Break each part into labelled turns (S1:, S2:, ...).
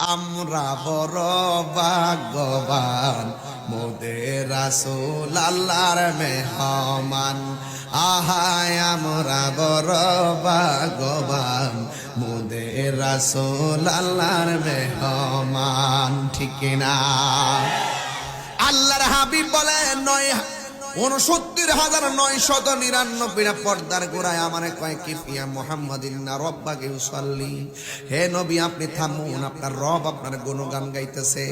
S1: আমরা বড় ভাগ্যবান মোদের রাসূল আল্লাহর মেহমান। আহায় আমরা বড় ভাগ্যবান মোদের রাসূল আল্লাহর মেহমান। ঠিক না? আল্লাহর হাবিব বলে ৬৯,৯৯৯ পর্দার গোড়ায় আমার কয় কিফিয়া মুহাম্মাদিন না রব্বাকে উসাল্লি। হে নবী আপনি থামুন, আপনার রব আপনার গুণগান গাইতেছে।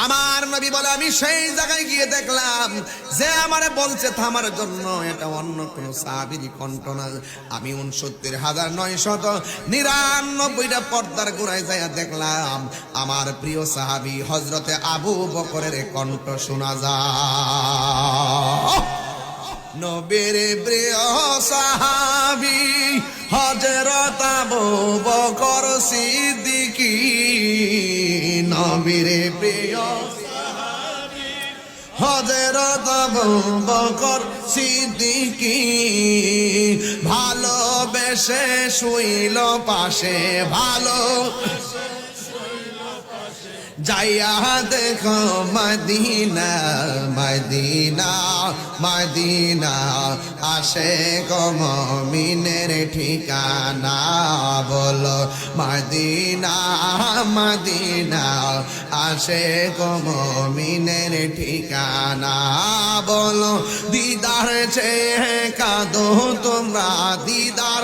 S1: আমার নবী বলে আমি সেই জায়গায় গিয়ে দেখলাম যে আমারে বলছে থামার জন্য এটা অন্য কোন সাহাবীর কণ্ঠ না। আমি ৬৯,৯৯৯ পর্দার গোড়ায় যাইয়া দেখলাম আমার প্রিয় সাহাবী হযরতে আবু বকরের কণ্ঠ শোনা যায়। নবীর প্রিয় সাহাবী হযরত আবু বকর সিদ্দিকী। নবীর প্রিয় সাহাবী হযরত আবু বকর সিদ্দিকী। ভালোবেসে শুইল পাশে, ভালো যাইয়া দেখো মদিনা মদিনা মদিনা, আশিক মুমিনের ঠিকানা। বলো মদিনা মদিনা, আশিক মুমিনের ঠিকানা। বলো দিদার চেয়ে কাঁদো তোমরা, দিদার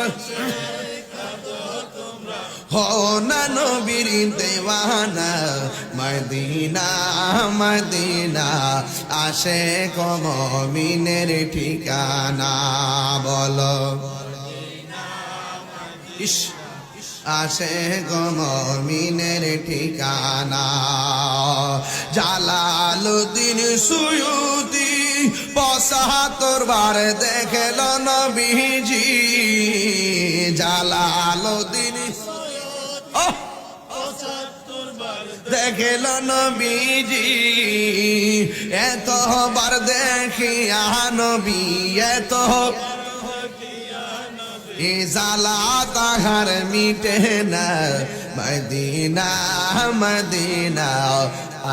S1: হো না নবীর দেওয়ানা। মদিনা মদিনা, আশিক মুমিনের ঠিকানা। বলো ইস আশিক মুমিনের ঠিকানা। জালালউদ্দিন সুয়ুতি ৭৫ বার দেখল নবীজি। জালালউদ্দিন দেখল নবীজি। এতবার দেখিয়া নবী এত জালা তাহার মিটে না। মদিনা মদিনা,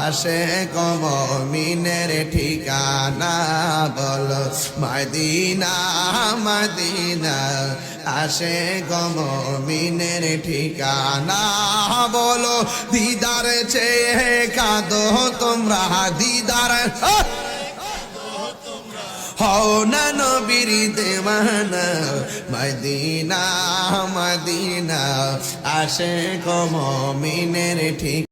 S1: আশিক মুমিনের ঠিকানা। বলো মদিনা মদিনা, আশিক মুমিনের ঠিকানা। বলো দিদার চেয়ে কাঁদো তোমরা, দিদার হও না নবীর দেওয়ানা। মদিনা মদিনা, আশিক মুমিনের ঠিকানা।